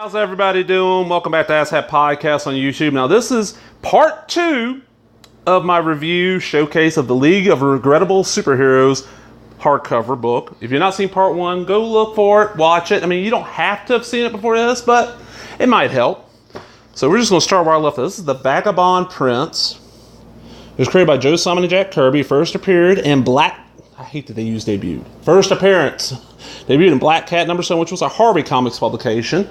How's everybody doing? Welcome back to AssHat Podcast on YouTube. Now, this is part 2 of my review showcase of the League of Regrettable Superheroes hardcover book. If you've not seen part 1, go look for it, watch it. I mean, you don't have to have seen it before this, but it might help. So we're just going to start where I left it. This is the Vagabond Prince. It was created by Joe Simon and Jack Kirby. First appeared in Black... I hate that they use debuted. First appearance. Debuted in Black Cat #7, which was a Harvey Comics publication.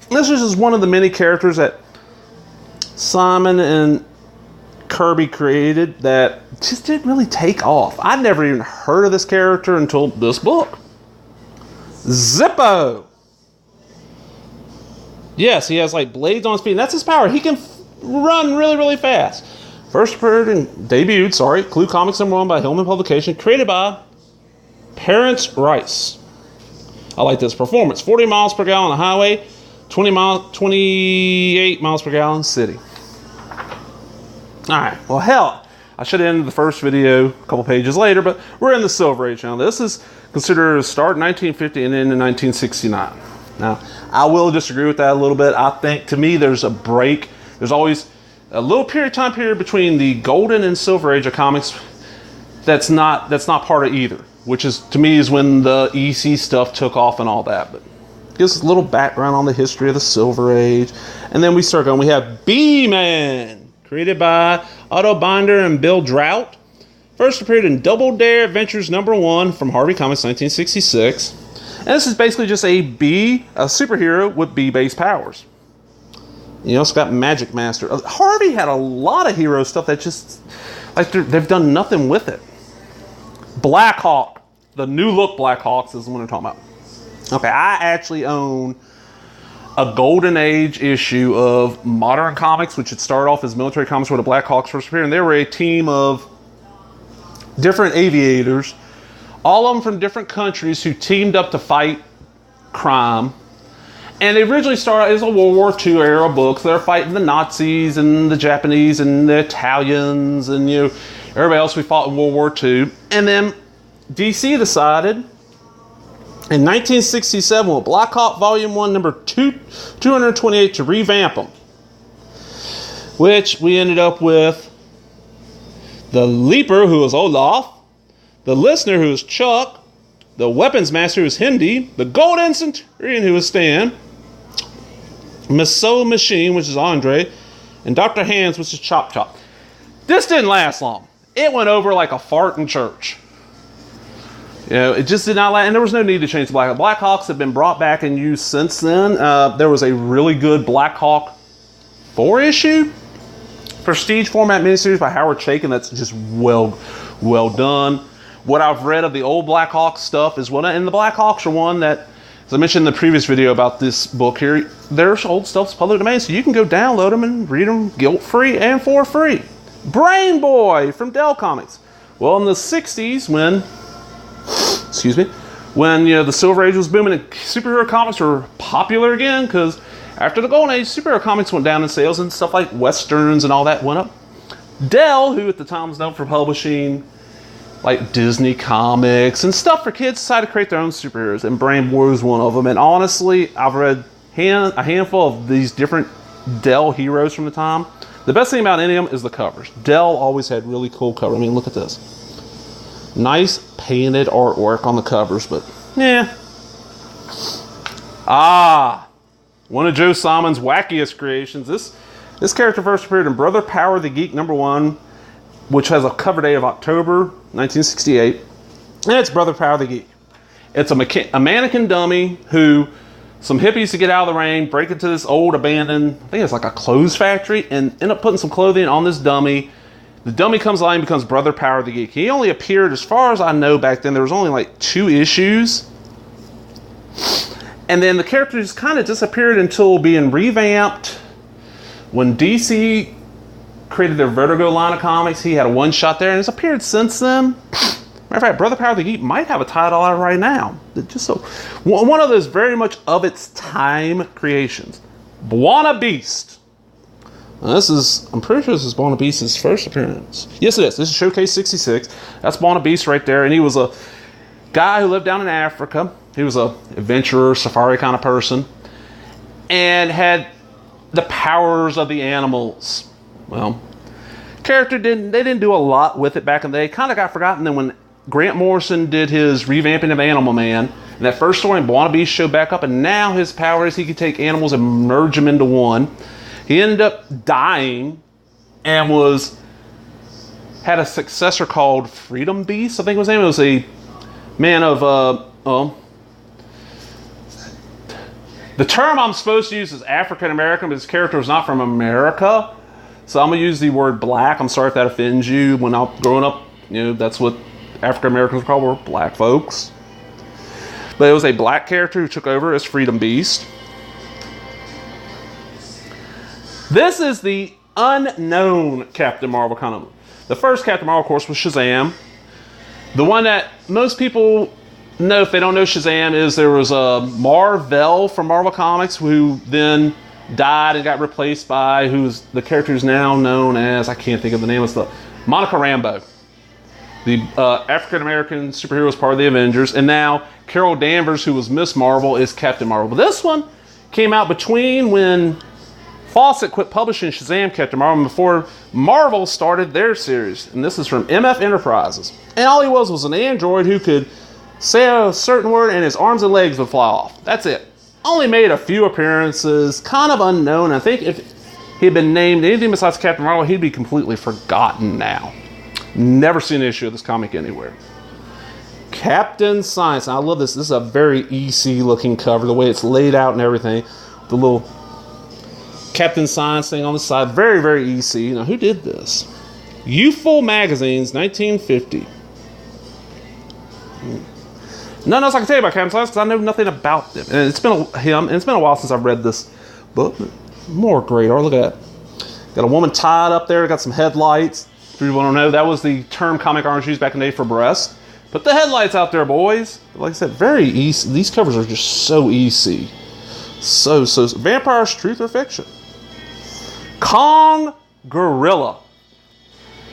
This is just one of the many characters that Simon and Kirby created that just didn't really take off. I'd never even heard of this character until this book. Zippo. Yes, he has like blades on his feet, and that's his power. He can run really, really fast. First appeared and debuted, Clue Comics #1 by Hillman Publication, created by Terrence Rice. I like this performance. 40 miles per gallon on the highway, 28 miles per gallon city. Alright, well hell, I should have ended the first video a couple pages later, but we're in the Silver Age now. This is considered a start in 1950 and end in 1969. Now, I will disagree with that a little bit. I think, to me, there's a break. There's always a little time period between the Golden and Silver Age of comics that's not part of either. Which is, to me, is when the EC stuff took off and all that. But gives us a little background on the history of the Silver Age. And then we start going. We have B-Man, created by Otto Binder and Bill Drought. First appeared in Double Dare Adventures #1 from Harvey Comics 1966. And this is basically just a superhero with B-based powers. You also got Magic Master. Harvey had a lot of hero stuff that just, like, they've done nothing with it. Black Hawk. The new look Black Hawks is the one I'm talking about. Okay, I actually own a Golden Age issue of Modern Comics, which had started off as Military Comics where the Black Hawks first appeared. And they were a team of different aviators, all of them from different countries who teamed up to fight crime. And they originally started as a World War II era book. So they're fighting the Nazis and the Japanese and the Italians and, you know, everybody else we fought in World War II. And then DC decided in 1967 with Black Hawk Volume 1, number 228 to revamp them. Which we ended up with the Leaper, who was Olaf, the Listener, who was Chuck, the Weapons Master, who was Hindi, the Golden Centurion, who was Stan, Missile Machine, which is Andre, and Dr. Hands, which is Chop Chop. This didn't last long. It went over like a fart in church. You know, it just did not last, and there was no need to change the Black Hawk. Black Hawks have been brought back and used since then. There was a really good Black Hawk 4-issue prestige format miniseries by Howard Chaykin that's just well done. What I've read of the old Black Hawk stuff is and the Black Hawks are one that, as I mentioned in the previous video about this book here, their old stuff's public domain, so you can go download them and read them guilt-free and for free. Brain Boy from Dell Comics. Well, in the 60s, when you know the Silver Age was booming and superhero comics were popular again, because after the Golden Age, superhero comics went down in sales and stuff like Westerns and all that went up. Dell, who at the time was known for publishing like Disney comics and stuff for kids, decided to create their own superheroes, and Brain Boy was one of them. And honestly, I've read a handful of these different Dell heroes from the time. The best thing about any of them is the covers. Dell always had really cool covers. I mean, look at this. Nice painted artwork on the covers, but yeah. One of Joe Simon's wackiest creations. This character first appeared in Brother Power the Geek #1, which has a cover date of October 1968. And it's Brother Power the Geek. It's a mannequin dummy who some hippies to get out of the rain break into this old abandoned, I think it's like a clothes factory, and end up putting some clothing on this dummy. The dummy comes alive and becomes Brother Power the Geek. He only appeared, as far as I know back then, there was only like 2 issues. And then the character just kind of disappeared until being revamped. When DC created their Vertigo line of comics, he had a one-shot there, and it's appeared since then. Matter of fact, Brother Power the Geek might have a title out right now. Just so, one of those very much of its time creations. Buona Beast. Now I'm pretty sure this is Buona Beast's first appearance. Yes, it is. This is Showcase 66. That's Buona Beast right there. And he was a guy who lived down in Africa. He was a adventurer, safari kind of person, and had the powers of the animals. Well, character didn't do a lot with it back in the day. Kind of got forgotten. Then when Grant Morrison did his revamping of Animal Man, and that first story in Buona Beast showed back up, and now his power is he could take animals and merge them into one. He ended up dying and had a successor called Freedom Beast, I think his name. It was a man of the term I'm supposed to use is African American, but his character was not from America. So I'm going to use the word black. I'm sorry if that offends you. When I was growing up, that's what African Americans were called, were black folks. But it was a black character who took over as Freedom Beast. This is the unknown Captain Marvel kind of. The first Captain Marvel, of course, was Shazam. The one that most people know, if they don't know Shazam, is there was a Marvel from Marvel Comics who then died and got replaced by who's the character who's now known as, I can't think of the name of stuff, Monica Rambeau. The African American superhero was part of the Avengers, and now Carol Danvers, who was Miss Marvel, is Captain Marvel. But this one came out between when Fawcett quit publishing Shazam Captain Marvel and before Marvel started their series. And this is from MF Enterprises. And all he was an android who could say a certain word and his arms and legs would fly off. That's it. Only made a few appearances, kind of unknown. I think if he'd been named anything besides Captain Marvel, he'd be completely forgotten now. Never seen an issue of this comic anywhere. Captain Science. Now, I love this. This is a very EC looking cover, the way it's laid out and everything. The little Captain Science thing on the side. Very, very EC. Now, who did this? Youthful Magazines, 1950. Nothing else I can tell you about Captain Science because I know nothing about them. And it's been a while since I've read this book. More great art. Look at that. Got a woman tied up there. Got some headlights. If you want to know, that was the term comic artists used back in the day for breast. Put the headlights out there, boys. Like I said, very easy. These covers are just so easy. So. Vampires, Truth or Fiction. Kong Gorilla.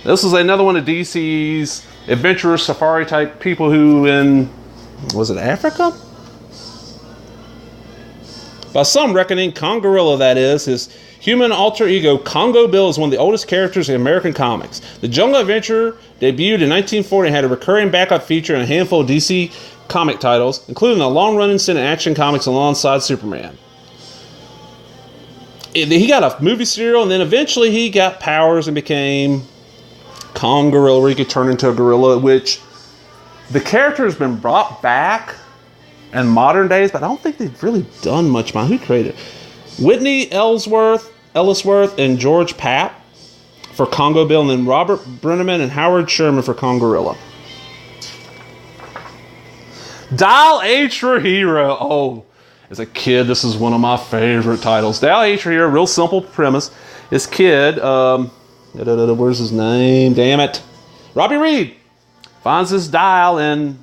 This is another one of DC's adventurous safari type people who was it Africa? By some reckoning, Kong Gorilla, that is, his human alter ego, Congo Bill, is one of the oldest characters in American comics. The Jungle Adventure debuted in 1940 and had a recurring backup feature in a handful of DC comic titles, including the long-running Sin Action comics alongside Superman. He got a movie serial, and then eventually he got powers and became Kong Gorilla, where he could turn into a gorilla, which the character has been brought back in modern days, but I don't think they've really done much. Who created it? Whitney Ellsworth, and George Papp for Congo Bill, and then Robert Brenneman and Howard Sherman for Kong Gorilla. Dial H for Hero. Oh, as a kid, this is one of my favorite titles. Dial H for Hero, real simple premise. This kid, where's his name? Damn it. Robbie Reed finds this dial in,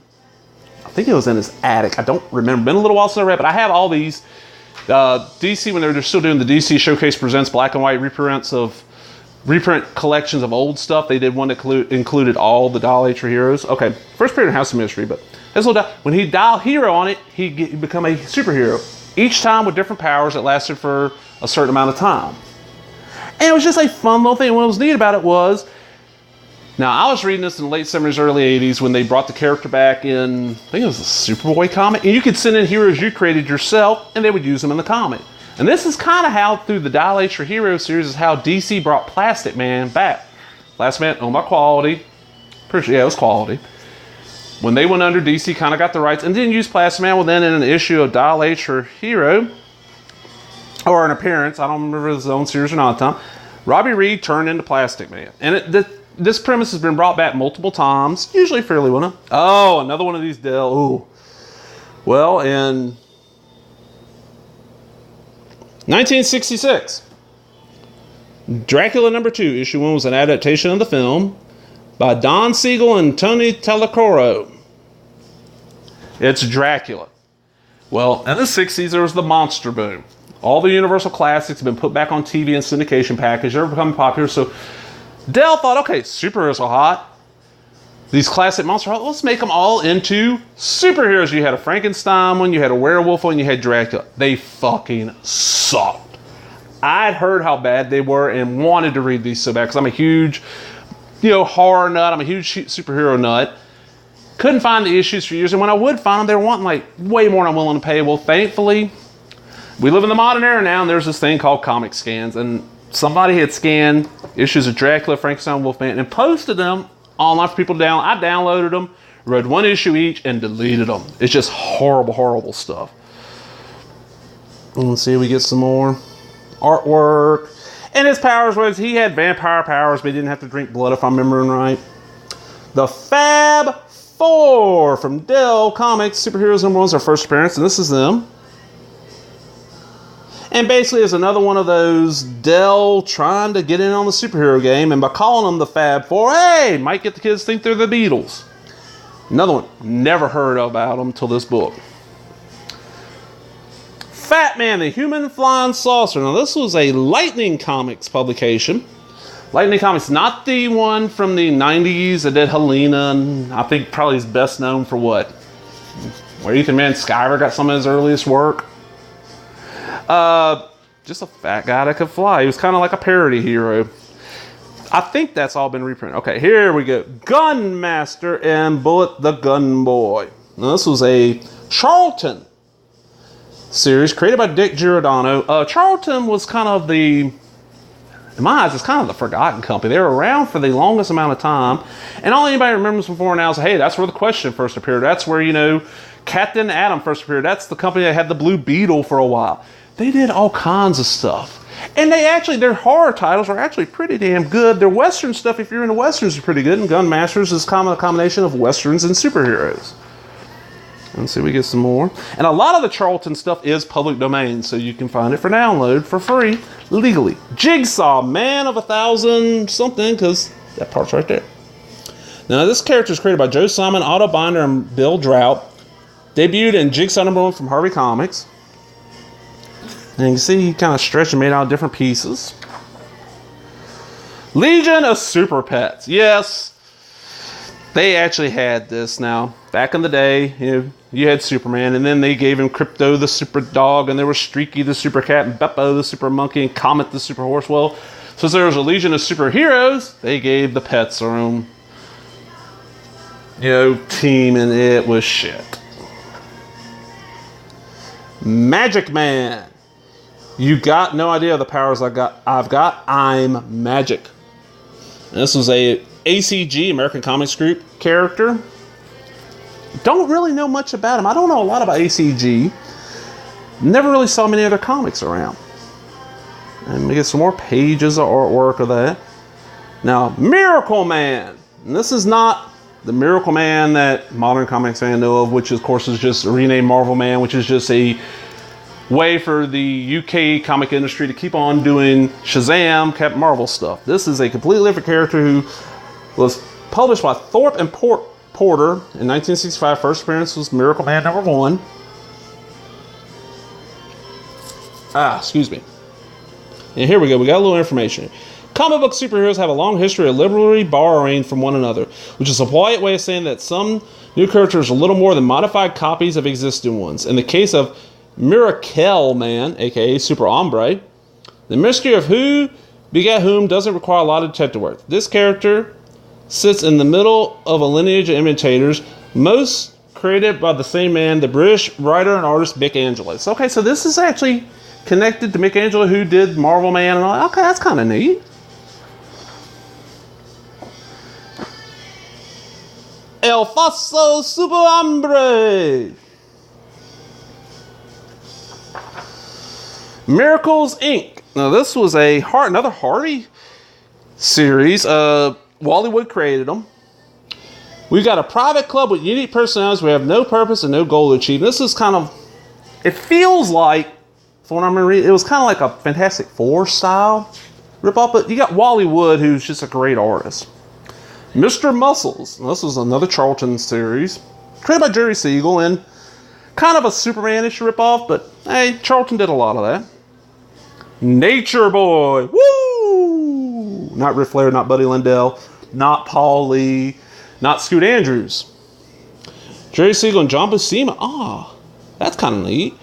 I think it was in his attic. I don't remember. Been a little while since I read, but I have all these. DC, when they're still doing the DC Showcase Presents black and white reprint collections of old stuff, they did one that included all the Dial H for Heroes. Okay, first period in House of Mystery, but this little when he dial hero on it, he'd become a superhero. Each time with different powers that lasted for a certain amount of time. And it was just a fun little thing. And what was neat about it was, now I was reading this in the late 70s, early 80s when they brought the character back in, I think it was the Superboy comic, and you could send in heroes you created yourself, and they would use them in the comic. And this is kind of how, through the Dial H for Heroes series, is how DC brought Plastic Man back. Plastic Man owned by Quality. Pretty sure, yeah, it was Quality. When they went under, DC kind of got the rights and didn't use Plastic Man. Well, then in an issue of Dial H for Hero, or an appearance, I don't remember his own series or not at the time, Robbie Reed turned into Plastic Man. And this premise has been brought back multiple times, usually fairly well. Oh, another one of these Dell. Ooh. Well, in 1966, Dracula #2, issue 1 was an adaptation of the film by Don Siegel and Tony Talacoro. It's Dracula. Well, in the 60s, there was the monster boom. All the Universal classics have been put back on TV and syndication package. They're becoming popular, so Dell thought, okay, superheroes are hot. these classic monsters, let's make them all into superheroes. You had a Frankenstein one, you had a werewolf one, you had Dracula. They fucking sucked. I'd heard how bad they were and wanted to read these so bad because I'm a huge, horror nut. I'm a huge superhero nut. Couldn't find the issues for years, and when I would find them, they were wanting like way more than I'm willing to pay. Well, thankfully, we live in the modern era now, and there's this thing called comic scans, and somebody had scanned issues of Dracula, Frankenstein, Wolfman, and posted them online for people to download. I downloaded them, read one issue each, and deleted them. It's just horrible, horrible stuff. Let's see, we get some more artwork. And his powers was, he had vampire powers, but he didn't have to drink blood, if I'm remembering right. The Fab Four from Dell Comics, Superheroes #1 is our first appearance, and this is them. And basically it's another one of those Dell trying to get in on the superhero game, and by calling them the Fab Four, hey, might get the kids to think they're the Beatles. Another one, never heard about them till this book. Fat Man, the Human Flying Saucer. Now this was a Lightning Comics publication. Lightning Comics, not the one from the 90s that did Helena, and I think probably is best known for what? Where Ethan Van Sciver got some of his earliest work. Just a fat guy that could fly. He was kind of like a parody hero. I think that's all been reprinted. Okay, here we go. Gunmaster and Bullet the Gun Boy. Now this was a Charlton series created by Dick Giordano. Charlton was kind of the, in my eyes, it's kind of the forgotten company. They were around for the longest amount of time, and all anybody remembers before now is, hey, that's where the Question first appeared. That's where, Captain Atom first appeared. That's the company that had the Blue Beetle for a while. They did all kinds of stuff. And their horror titles are actually pretty damn good. Their Western stuff, if you're into Westerns, is pretty good. And Gunmasters is a combination of Westerns and superheroes. Let's see, we get some more. And a lot of the Charlton stuff is public domain, so you can find it for download for free, legally. Jigsaw, Man of 1,000 something, because that part's right there. Now, this character is created by Joe Simon, Otto Binder, and Bill Drought. Debuted in Jigsaw #1 from Harvey Comics. And you can see he kind of stretched and made out different pieces. Legion of Super Pets. Yes, they actually had this. Now, back in the day, you had Superman, and then they gave him Crypto the Super Dog, and there was Streaky the Super Cat, and Beppo the Super Monkey, and Comet the Super Horse. Well, since there was a Legion of Superheroes, they gave the pets their own, team, and it was shit. Magic Man. You got no idea the powers I've got. I'm magic. And this was a ACG, American Comics Group character. Don't really know much about him. I don't know a lot about ACG. Never really saw many other comics around. And we get some more pages of artwork of that. Now, Miracle Man. And this is not the Miracle Man that modern comics fans know of, which of course is just a renamed Marvel Man, which is just a way for the UK comic industry to keep on doing Shazam, Captain Marvel stuff. This is a completely different character who was published by Thorpe and Porter in 1965. First appearance was Miracle Man #1. Excuse me. And here we go. We got a little information. Comic book superheroes have a long history of liberally borrowing from one another, which is a polite way of saying that some new characters are little more than modified copies of existing ones. In the case of Miracle Man, aka Super Hombre, the mystery of who begat whom doesn't require a lot of detective work. This character sits in the middle of a lineage of imitators, most created by the same man, the British writer and artist Mick Angelo. So, okay, so this is actually connected to Mick Angelo, who did Marvel Man and all that. Okay, that's kind of neat. El Faso Super Hombre. Miracles Inc. Now this was another Hardy series. Wallywood created them. We've got a private club with unique personalities. We have no purpose and no goal to achieve. This is kind of, it feels like, from what I'm reading, it was kind of like a Fantastic Four style ripoff, but you got Wallywood, who's just a great artist. Mr. Muscles. Now, this was another Charlton series created by Jerry Siegel and kind of a Superman-ish ripoff, but hey, Charlton did a lot of that. Nature Boy. Woo! Not Ric Flair, not Buddy Lindell, not Paul Lee, not Scoot Andrews. Jerry Siegel and John Buscema. Ah, that's kind of neat.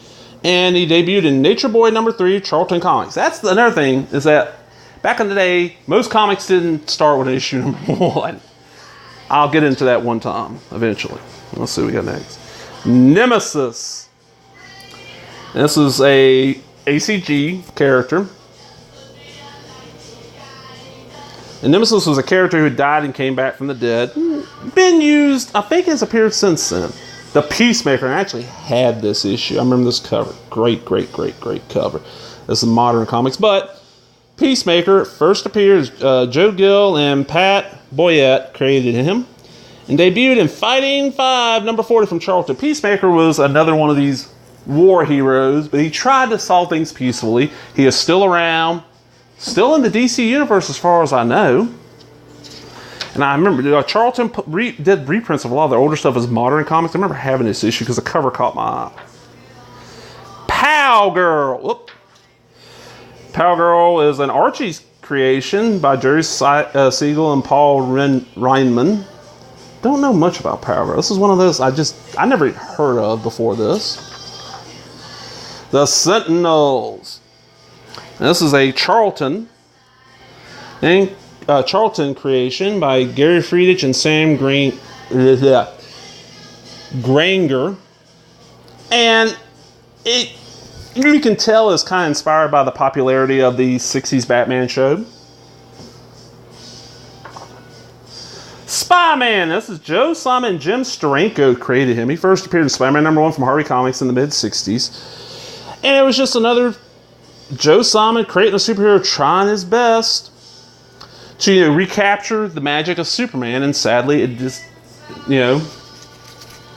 And he debuted in Nature Boy #3, Charlton Comics. That's another thing, is that back in the day, most comics didn't start with issue #1. I'll get into that one time, eventually. Let's see what we got next. Nemesis. This is a ACG character. And Nemesis was a character who died and came back from the dead. Been used, I think has appeared since then. The Peacemaker actually had this issue. I remember this cover. Great cover. This is modern comics. But Peacemaker first appeared as Joe Gill and Pat Boyette created him. And debuted in Fighting 5, #40 from Charlton. Peacemaker was another one of these war heroes, but he tried to solve things peacefully. He is still around. Still in the DC universe as far as I know. And I remember Charlton did reprints of a lot of their older stuff as modern comics. I remember having this issue because the cover caught my eye. Pow Girl. Whoop. Pow Girl is an Archie's creation by Jerry Siegel and Paul Reinman. Don't know much about Pow Girl. This is one of those I never heard of before this. The Sentinels. This is a Charlton creation by Gary Friedrich and Sam Granger. And you can tell it's kind of inspired by the popularity of the 60s Batman show. Spy-Man. This is Joe Simon and Jim Steranko created him. He first appeared in Spider-Man #1 from Harvey Comics in the mid-60s. And it was just another Joe Simon creating a superhero trying his best to recapture the magic of Superman. And sadly, it just,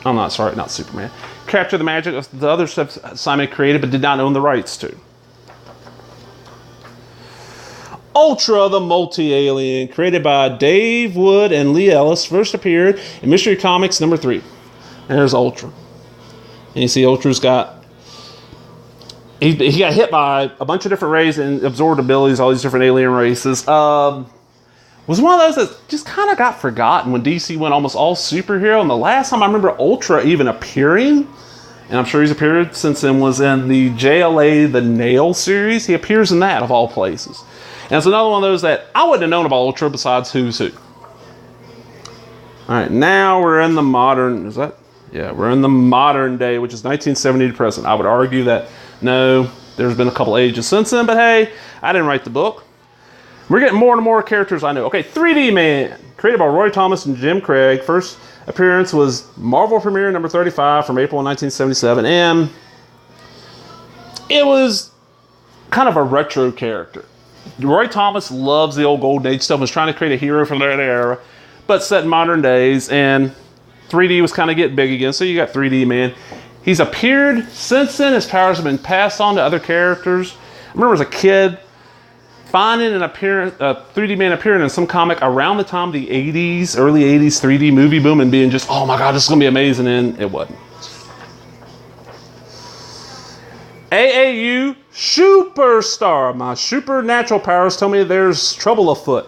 not Superman. Capture the magic of the other stuff Simon created but did not own the rights to. Ultra, the Multi-Alien, created by Dave Wood and Lee Ellis, first appeared in Mystery Comics #3. And there's Ultra. And you see Ultra's got... He got hit by a bunch of different rays and absorbed abilities, all these different alien races. Was one of those that just kind of got forgotten when DC went almost all superhero. And the last time I remember Ultra even appearing, and I'm sure he's appeared since then, was in the JLA The Nail series. He appears in that, of all places. And it's another one of those that I wouldn't have known about Ultra besides Who's Who. All right, now we're in the modern, we're in the modern day, which is 1970 to present. I would argue that, no, there's been a couple ages since then, but hey, I didn't write the book. We're getting more and more characters I know. Okay, 3D Man, created by Roy Thomas and Jim Craig. First appearance was Marvel Premiere #35 from April 1977, and it was kind of a retro character. Roy Thomas loves the old Golden Age stuff, was trying to create a hero from that era, but set in modern days, and 3D was kind of getting big again, so you got 3D Man. He's appeared since then. His powers have been passed on to other characters. I remember as a kid finding a 3D Man appearing in some comic around the time of the 80s, early 80s 3D movie boom, and being just, oh my God, this is going to be amazing, and it wasn't. AAU Superstar. My supernatural powers tell me there's trouble afoot.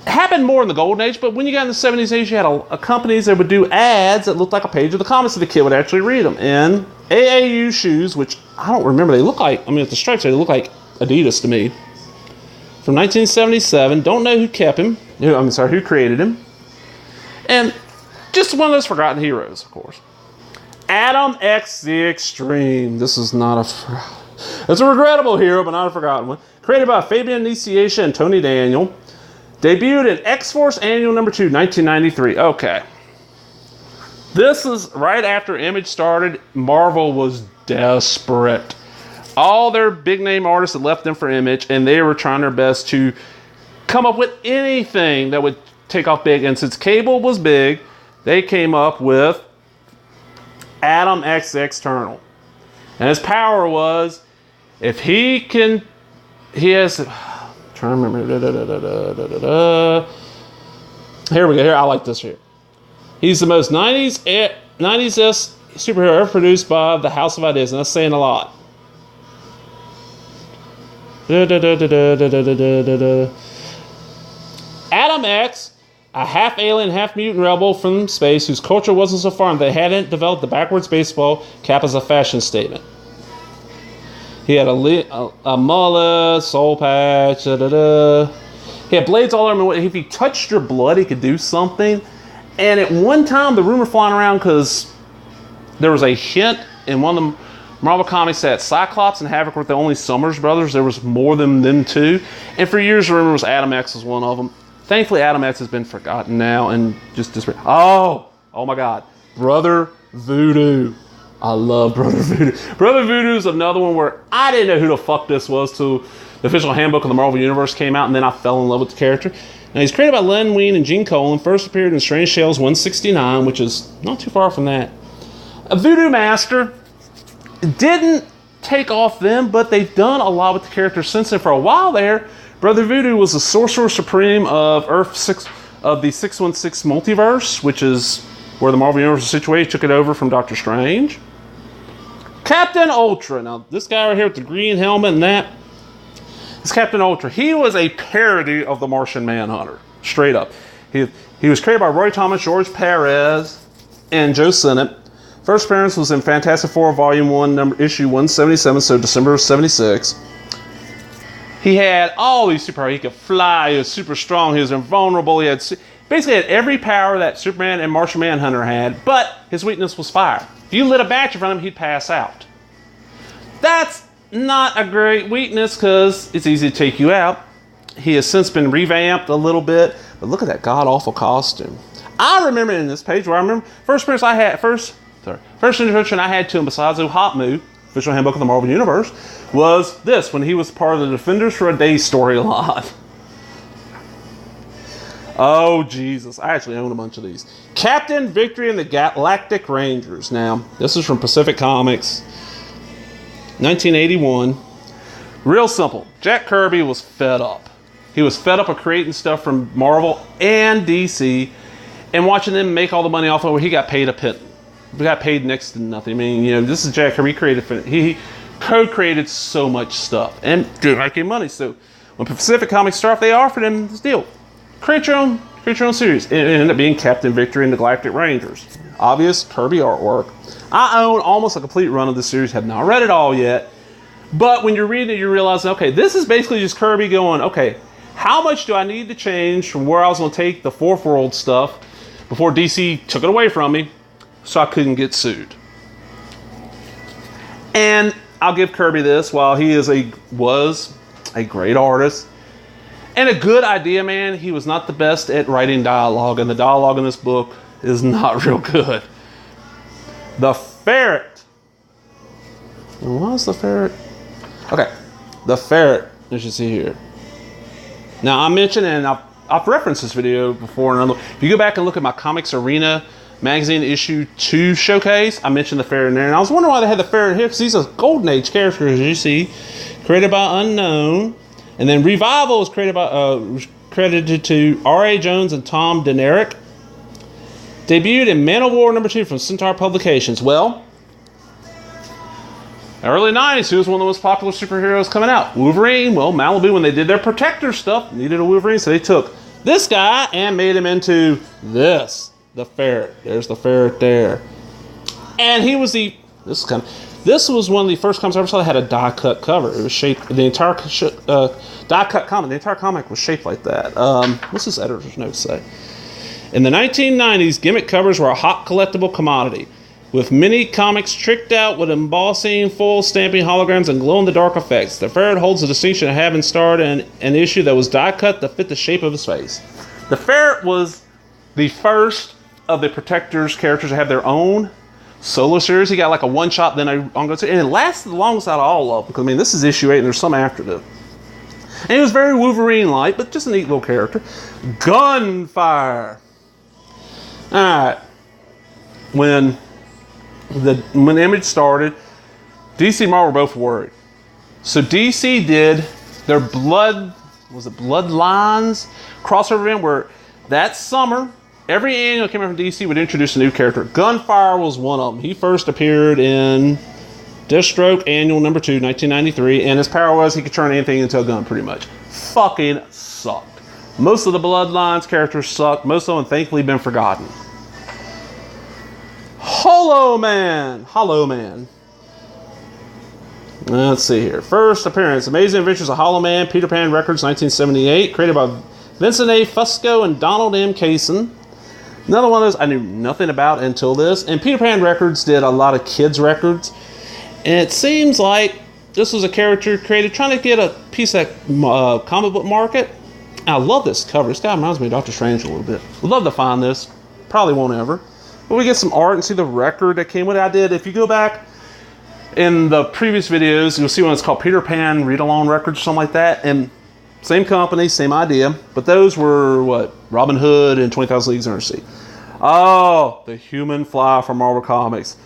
It happened more in the Golden Age, but when you got in the 70s, 80s, you had a companies that would do ads that looked like a page of the comics, so the kid would actually read them. And AAU shoes, which I don't remember, they look like, if the stripes, they look like Adidas to me. From 1977, don't know who kept him. Who created him. And just one of those forgotten heroes, of course. Adam X the Extreme. This is not it's a regrettable hero, but not a forgotten one. Created by Fabian Nicieza and Tony Daniel. Debuted in X-Force Annual #2, 1993. Okay. This is right after Image started. Marvel was desperate. All their big name artists had left them for Image, and they were trying their best to come up with anything that would take off big. And since Cable was big, they came up with Adam X External. And his power was, if he has, I'm trying to remember, here we go, I like this here. He's the most 90s superhero ever produced by the House of Ideas, and that's saying a lot. Adam X, a half alien, half mutant rebel from space whose culture wasn't so foreign they hadn't developed the backwards baseball cap as a fashion statement. He had a mullet, soul patch, He had blades all over him. If he touched your blood, he could do something. And at one time, the rumor flying around because there was a hint in one of the Marvel comics that Cyclops and Havoc were the only Summers brothers. There was more than them two. And for years, the rumor was Adam X was one of them. Thankfully, Adam X has been forgotten now and just disappeared. Oh my God. Brother Voodoo. I love Brother Voodoo. Brother Voodoo is another one where I didn't know who the fuck this was till the official handbook of the Marvel Universe came out, and then I fell in love with the character. Now, he's created by Len Wein and Gene Colan, first appeared in Strange Tales 169, which is not too far from that. A Voodoo Master didn't take off then, but they've done a lot with the character since then. For a while there, Brother Voodoo was the Sorcerer Supreme of the 616 multiverse, which is where the Marvel Universe is situated. Took it over from Doctor Strange. Captain Ultra. Now, this guy right here with the green helmet and that is Captain Ultra. He was a parody of the Martian Manhunter, straight up. He was created by Roy Thomas, George Perez, and Joe Sennett. First appearance was in Fantastic Four Volume 1, issue 177, so December of 76. He had all these superpowers. He could fly, he was super strong, he was invulnerable, he had basically had every power that Superman and Martian Manhunter had, but his weakness was fire. If you lit a match in front of him, he'd pass out. That's not a great weakness because it's easy to take you out. He has since been revamped a little bit, but look at that god-awful costume. I remember in this page where I remember first introduction I had to him besides Uhatmu, official handbook of the Marvel Universe, was this, when he was part of the Defenders for a Day storyline. Oh, Jesus. I actually own a bunch of these. Captain Victory and the Galactic Rangers. Now, this is from Pacific Comics, 1981. Real simple. Jack Kirby was fed up. He was fed up of creating stuff from Marvel and DC and watching them make all the money off of it. He got paid a pit. He got paid next to nothing. I mean, this is Jack Kirby. He co-created so much stuff and didn't make any money. So when Pacific Comics started, they offered him this deal. Create your own series. It ended up being Captain Victory and the Galactic Rangers. Obvious Kirby artwork. I own almost a complete run of this series. Have not read it all yet. But when you're reading it, you realize, okay, this is basically just Kirby going, okay, how much do I need to change from where I was going to take the Fourth World stuff before DC took it away from me so I couldn't get sued? And I'll give Kirby this, while he was a great artist and a good idea man, he was not the best at writing dialogue, and the dialogue in this book is not real good. The Ferret. What was the Ferret? Okay, the Ferret, as you see here. Now, I mentioned, and I've referenced this video before, and if you go back and look at my Comics Arena magazine issue 2 showcase, I mentioned the Ferret in there, and I was wondering why they had the Ferret here, because he's a Golden Age character, as you see, created by Unknown, and then Revival is credited to R.A. Jones and Tom Denerick. Debuted in Man of War #2 from Centaur Publications. Well, early 90s, who was one of the most popular superheroes coming out? Wolverine. Well, Malibu, when they did their Protector stuff, needed a Wolverine, so they took this guy and made him into this, the Ferret. There's the Ferret there. And he was this was one of the first comics I ever saw that had a die-cut cover. It was shaped, the entire die-cut comic, the entire comic was shaped like that. What's this editor's note say? In the 1990s, gimmick covers were a hot collectible commodity, with many comics tricked out with embossing, foil stamping, holograms, and glow-in-the-dark effects. The Ferret holds the distinction of having starred in an issue that was die-cut to fit the shape of his face. The Ferret was the first of the Protectors characters to have their own solo series. He got like a one-shot, then an ongoing series, and it lasted the longest out of all of them, because, I mean, this is issue 8, and there's some after them. And he was very Wolverine-like, but just a neat little character. Gunfire. Alright, when Image started, DC and Marvel were both worried. So DC did their Bloodlines crossover event, where that summer, every annual that came out from DC would introduce a new character. Gunfire was one of them. He first appeared in Deathstroke Annual #2, 1993, and his power was he could turn anything into a gun, pretty much. Fucking sucked. Most of the Bloodlines characters suck. Most of them thankfully been forgotten. Hollow Man. Let's see here. First appearance. Amazing Adventures of Hollow Man. Peter Pan Records, 1978. Created by Vincent A. Fusco and Donald M. Kaysen. Another one of those I knew nothing about until this. And Peter Pan Records did a lot of kids' records. And it seems like this was a character created trying to get a piece of that comic book market. And I love this cover. This guy reminds me of Doctor Strange a little bit. Would love to find this. Probably won't ever. But we get some art and see the record that came with it. I did. If you go back in the previous videos, you'll see one that's called Peter Pan Read-Along Records or something like that. And same company, same idea. But those were, what, Robin Hood and 20,000 Leagues Under the Sea. Oh, the Human Fly from Marvel Comics.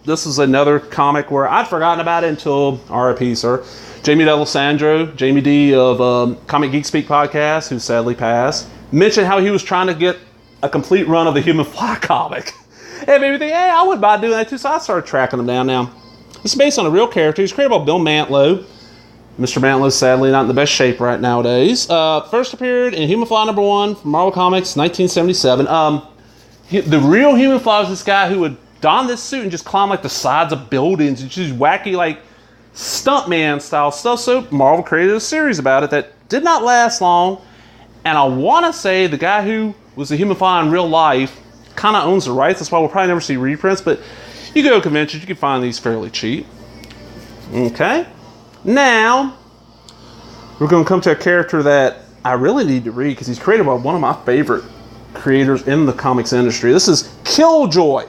This is another comic where I'd forgotten about it until RIP, sir. Jamie D'Alessandro, Jamie D of Comic Geek Speak podcast, who sadly passed, mentioned how he was trying to get a complete run of the Human Fly comic. And made me think, hey, I wouldn't mind doing that too. So I started tracking him down. Now, this is based on a real character. He's created by Bill Mantlo. Mr. Mantlo is sadly not in the best shape right nowadays. First appeared in Human Fly #1 from Marvel Comics, 1977. The real Human Fly was this guy who would don this suit and just climb like the sides of buildings and just wacky like stuntman style stuff. So Marvel created a series about it that did not last long. And I want to say the guy who was the Human Fly in real life kind of owns the rights. That's why we'll probably never see reprints. But you go to conventions, you can find these fairly cheap. Okay. Now, we're going to come to a character that I really need to read because he's created by one of my favorite creators in the comics industry. This is Killjoy.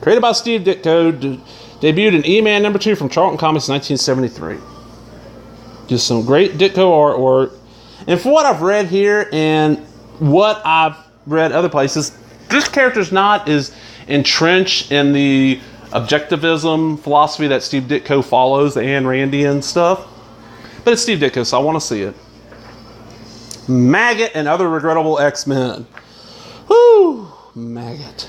Created by Steve Ditko, debuted in E-Man #2 from Charlton Comics in 1973. Just some great Ditko artwork. And for what I've read here and what I've read other places, this character's not as entrenched in the objectivism philosophy that Steve Ditko follows, the Ayn Randian stuff. But it's Steve Ditko, so I want to see it. Maggot and Other Regrettable X-Men. Whoo! Maggot.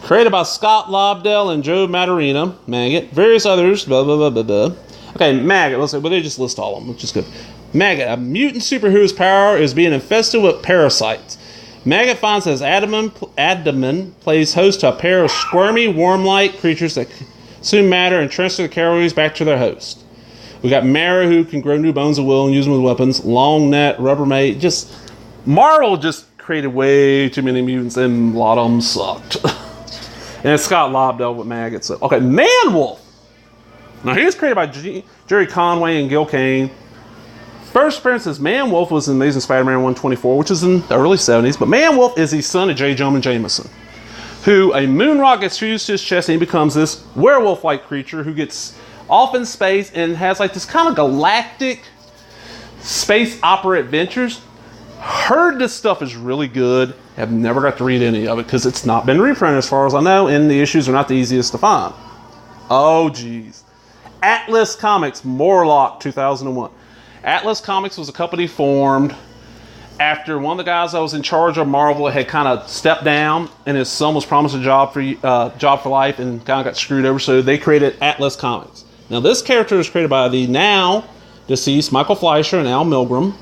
Created by Scott Lobdell and Joe Maturina. Maggot. Various others. Blah, blah, blah, blah, blah. Okay, Maggot. Let's say, well, they just list all of them, which is good. Maggot. A mutant superhero's power is being infested with parasites. Maggot finds his abdomen plays host to a pair of squirmy, worm-like creatures that consume matter and transfer the calories back to their host. We got Mara, who can grow new bones at will and use them as weapons. Long Net, Rubbermaid. Just Marvel just created way too many mutants, and a lot of them sucked. And it's Scott Lobdell with Maggot. So, okay, Man-Wolf. Now, he was created by Jerry Conway and Gil Kane. First appearance as Man-Wolf was in Amazing Spider-Man 124, which is in the early 70s. But Man-Wolf is the son of J. Jonah Jameson, who a moon rock gets fused to his chest and he becomes this werewolf-like creature who gets off in space and has like this kind of galactic space opera adventures. Heard this stuff is really good. Have never got to read any of it because it's not been reprinted as far as I know, and the issues are not the easiest to find. Oh, geez. Atlas Comics, Morlock, 2001. Atlas Comics was a company formed after one of the guys that was in charge of Marvel had kind of stepped down, and his son was promised a job for life and kind of got screwed over, so they created Atlas Comics. Now, this character was created by the now deceased Michael Fleischer and Al Milgrom.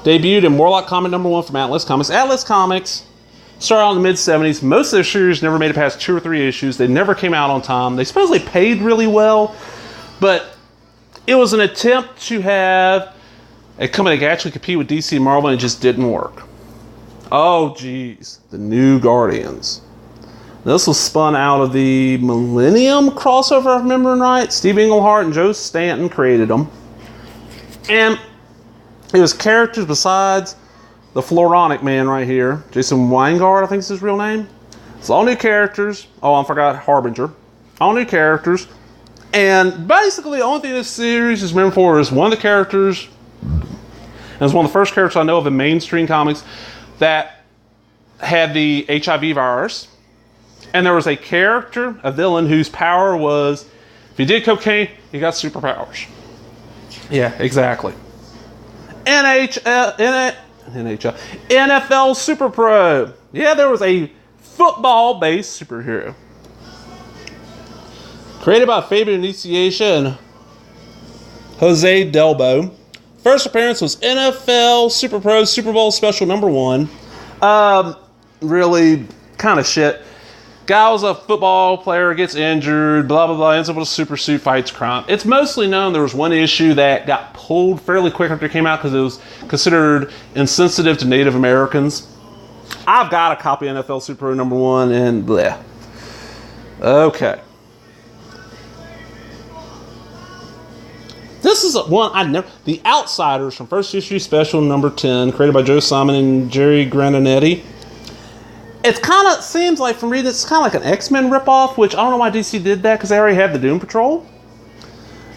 Debuted in Morlock Comic #1 from Atlas Comics. Atlas Comics started out in the mid-70s. Most of their series never made it past 2 or 3 issues. They never came out on time. They supposedly paid really well, but it was an attempt to have a company that could actually compete with DC and Marvel, and it just didn't work. Oh, geez. The New Guardians. This was spun out of the Millennium crossover, if I'm remembering right. Steve Englehart and Joe Stanton created them. And it was characters besides the Floronic Man right here. Jason Weingart, I think is his real name. It's all new characters. Oh, I forgot Harbinger. All new characters. And basically, the only thing this series is meant for is one of the characters, and it's one of the first characters I know of in mainstream comics that had the HIV virus. And there was a character, a villain, whose power was, if he did cocaine, he got superpowers. Yeah, exactly. NFL Super Pro. Yeah, there was a football-based superhero. Created by Fabian Nicieza and Jose Delbo. First appearance was NFL Super Bowl Special number 1. Really kind of shit. Guy was a football player, gets injured, blah, blah, blah, ends up with a super suit, fights crime. It's mostly known there was one issue that got pulled fairly quick after it came out because it was considered insensitive to Native Americans. I've got a copy of NFL Super number 1 and bleh. Okay. This is one I never... The Outsiders from first issue special number 10, created by Joe Simon and Jerry Grandinetti. It kind of seems like, from reading, it's kind of like an X-Men ripoff, which I don't know why DC did that, because they already had the Doom Patrol.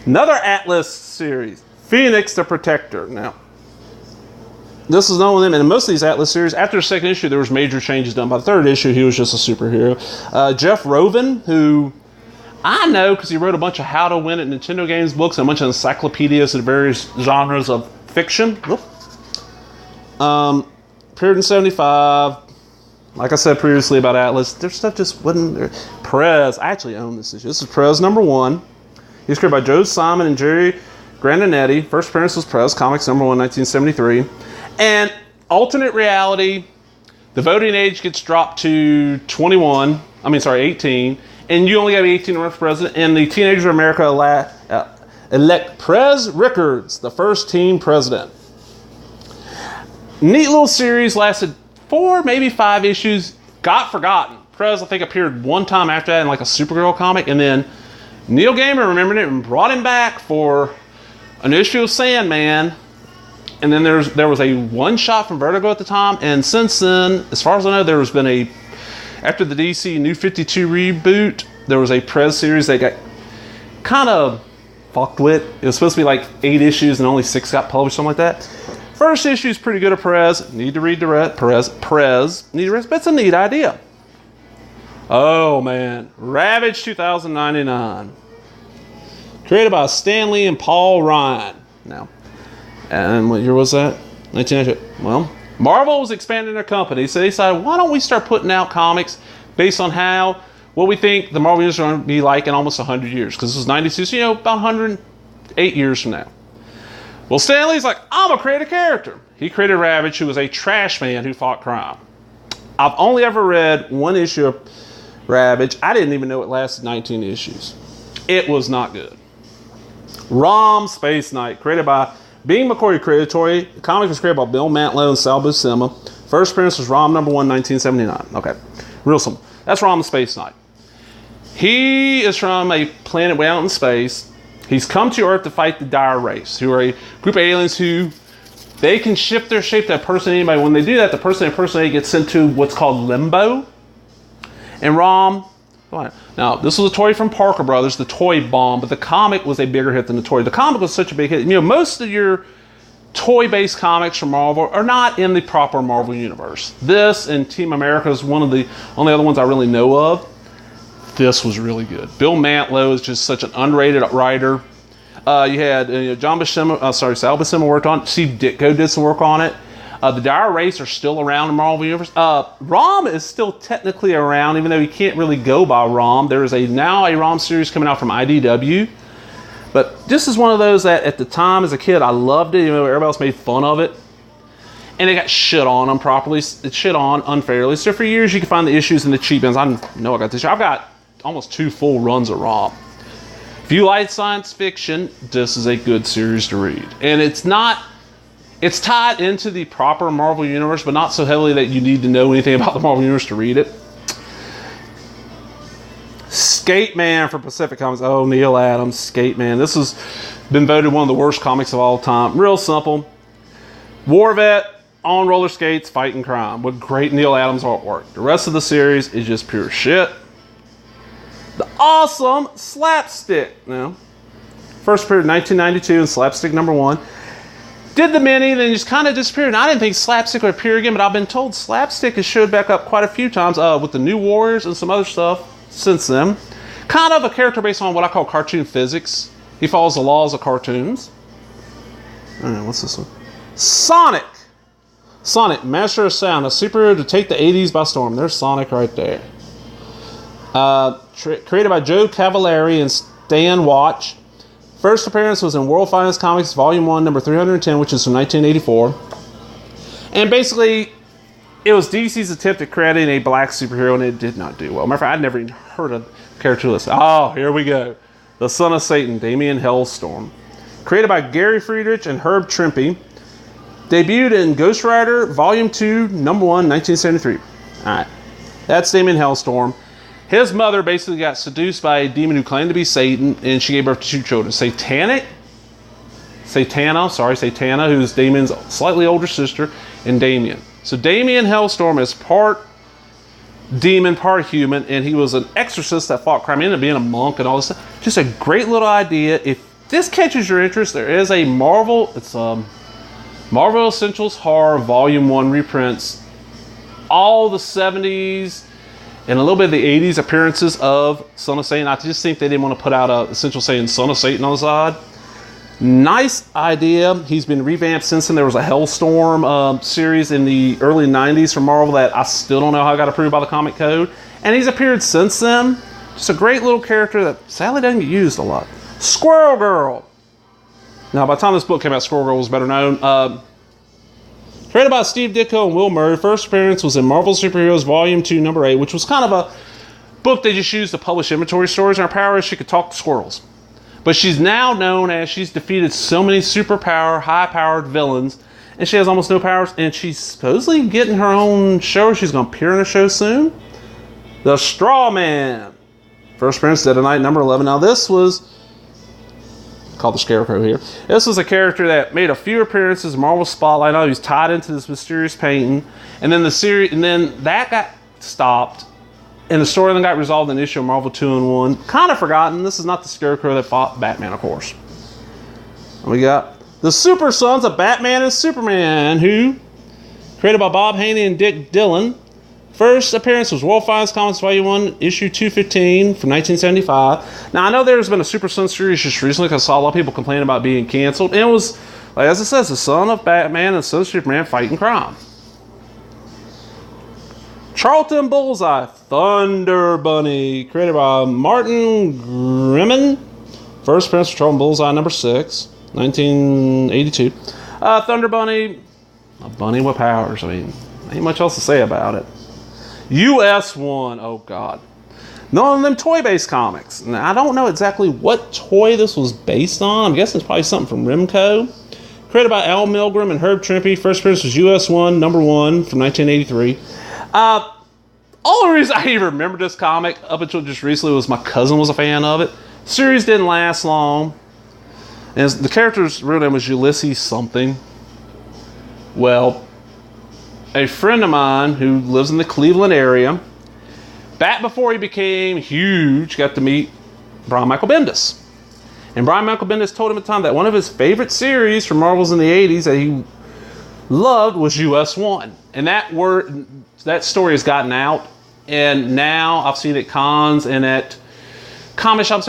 Another Atlas series, Phoenix the Protector. Now, this is known with him, and in most of these Atlas series, after the second issue, there was major changes done. By the third issue, he was just a superhero. Jeff Rovin, who I know because he wrote a bunch of How to Win at Nintendo Games books and a bunch of encyclopedias of various genres of fiction. Appeared in 75. Like I said previously about Atlas, their stuff just wasn't there. Perez, I actually own this issue. This is Perez number 1. He was created by Joe Simon and Jerry Grandinetti. First appearance was Perez, Comics number 1, 1973. And alternate reality, the voting age gets dropped to 18, and you only have 18 to run for president, and the teenagers of America elect Prez Rickards, the first teen president. Neat little series, lasted 4, maybe 5 issues, got forgotten. Prez, I think, appeared one time after that in like a Supergirl comic, and then Neil Gaiman remembered it and brought him back for an issue of Sandman. And then there was a one-shot from Vertigo at the time, and since then, as far as I know, there has been after the DC New 52 reboot, there was a Prez series that got kind of fucked with. It was supposed to be like 8 issues and only 6 got published, something like that. First issue is pretty good of Perez. Need to read the rest. Perez. Need to read, but it's a neat idea. Oh man, Ravage 2099, created by Stan Lee and Paul Ryan. Now, and what year was that? 1998. Well, Marvel was expanding their company, so they decided, why don't we start putting out comics based on what we think the Marvel Universe is going to be like in almost 100 years? Because this was 92, so about 108 years from now. Well, Stan Lee's like, I'm going to create a character. He created Ravage, who was a trash man who fought crime. I've only ever read 1 issue of Ravage. I didn't even know it lasted 19 issues. It was not good. Rom Space Knight, created by Bing McCoy Creatory. The comic was created by Bill Mantlo and Sal Buscema. First appearance was Rom number 1, 1979. Okay, real simple. That's Rom Space Knight. He is from a planet way out in space. He's come to Earth to fight the Dire Race, who are a group of aliens who they can shift their shape to impersonate anybody. When they do that, the person impersonated gets sent to what's called limbo. And Rom, now this was a toy from Parker Brothers, the toy bomb, but the comic was a bigger hit than the toy. The comic was such a big hit. Most of your toy-based comics from Marvel are not in the proper Marvel universe. This and Team America is one of the only other ones I really know of. This was really good. Bill Mantlo is just such an underrated writer. You had Sal Buscema worked on it. Steve Ditko did some work on it. The Dire Race are still around in the Marvel Universe. Rom is still technically around, even though he can't really go by Rom. There is now a Rom series coming out from IDW. But this is one of those that at the time as a kid, I loved it. Everybody else made fun of it. And it got shit on improperly. It's shit on unfairly. So for years, you can find the issues in the cheap bins. I know I got this. I've got almost 2 full runs of Rom. If you like science fiction, this is a good series to read. And it's tied into the proper Marvel Universe, but not so heavily that you need to know anything about the Marvel Universe to read it. Skate Man for Pacific Comics. Oh, Neil Adams, Skate Man. This has been voted one of the worst comics of all time. Real simple. War vet on roller skates fighting crime with great Neil Adams artwork. The rest of the series is just pure shit. The awesome Slapstick. Now, first appeared in 1992 in Slapstick number 1. Did the mini, then just kind of disappeared. And I didn't think Slapstick would appear again, but I've been told Slapstick has showed back up quite a few times with the New Warriors and some other stuff since then. Kind of a character based on what I call cartoon physics. He follows the laws of cartoons. I don't know, what's this one? Sonic. Sonic, Master of Sound, a superhero to take the 80s by storm. There's Sonic right there. Created by Joe Cavallari and Stan Watch. First appearance was in World Finest Comics Volume 1, number 310, which is from 1984. And basically, it was DC's attempt at creating a black superhero, and it did not do well. Matter of fact, I'd never even heard of the character list. Oh, here we go. The Son of Satan, Damian Hellstorm. Created by Gary Friedrich and Herb Trimpe. Debuted in Ghost Rider, Volume 2, number 1, 1973. Alright, that's Damian Hellstorm. His mother basically got seduced by a demon who claimed to be Satan, and she gave birth to 2 children. Satana, who's Damian's slightly older sister, and Damian. So Damian Hellstorm is part demon, part human, and he was an exorcist that fought crime. He ended up being a monk and all this stuff. Just a great little idea. If this catches your interest, there is a Marvel Essentials Horror Volume 1 reprints all the 70s and a little bit of the 80s appearances of Son of Satan. I just think they didn't want to put out a Essential saying Son of Satan on the side. Nice idea. He's been revamped since then. There was a Hellstorm series in the early 90s from Marvel that I still don't know how it got approved by the Comic Code. And he's appeared since then. Just a great little character that sadly doesn't get used a lot. Squirrel Girl. Now, by the time this book came out, Squirrel Girl was better known. Created by Steve Ditko and Will Murray. First appearance was in Marvel Superheroes Volume 2, number 8, which was kind of a book they just used to publish inventory stories. And her power is she could talk to squirrels. But she's now known as she's defeated so many superpower, high-powered villains, and she has almost no powers, and she's supposedly getting her own show. She's going to appear in a show soon. The Straw Man. First appearance, Dead of Night, number 11. Now, this was called the Scarecrow here. This was a character that made a few appearances in Marvel Spotlight. He was tied into this mysterious painting, and then that got stopped, and the story then got resolved in an issue of Marvel 2-in-1. Kind of forgotten. This is not the Scarecrow that fought Batman, of course. We got the Super Sons of Batman and Superman, who created by Bob Haney and Dick Dillon. First appearance was World Finest Comics Volume 1, issue 215 from 1975. Now, I know there's been a Super Son series just recently because I saw a lot of people complaining about being canceled. And it was, like as it says, the son of Batman and son of Superman fighting crime. Charlton Bullseye, Thunder Bunny, created by Martin Grimmin. First appearance of Charlton Bullseye, number 6, 1982. Thunder Bunny, a bunny with powers. I mean, ain't much else to say about it. US1, oh God. None of them toy-based comics. Now, I don't know exactly what toy this was based on. I'm guessing it's probably something from Remco. Created by Al Milgrom and Herb Trimpe. First appearance was US1, number 1 from 1983. All the reason I even remember this comic up until just recently was my cousin was a fan of it. The series didn't last long. And the character's real name was Ulysses something. Well, a friend of mine who lives in the Cleveland area, back before he became huge, got to meet Brian Michael Bendis. And Brian Michael Bendis told him at the time that one of his favorite series from Marvel's in the 80s that he loved was US1. And that story has gotten out, and now I've seen it at cons and at comic shops.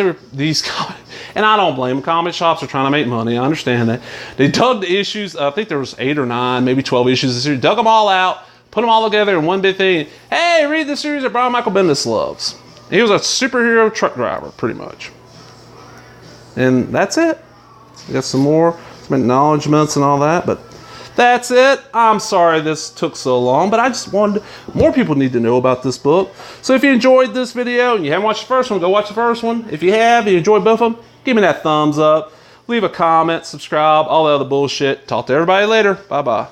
And I don't blame them. Comic shops are trying to make money. I understand that. They dug the issues. I think there was 8 or 9, maybe 12 issues of the series. Dug them all out, put them all together in one big thing. Hey, read the series that Brian Michael Bendis loves. He was a superhero truck driver, pretty much. And that's it. We got some acknowledgments and all that, but that's it. I'm sorry this took so long, but I just wanted more people need to know about this book. So if you enjoyed this video and you haven't watched the first one, go watch the first one. If you have, you enjoyed both of them, give me that thumbs up, leave a comment, subscribe, all that other bullshit. Talk to everybody later. Bye-bye.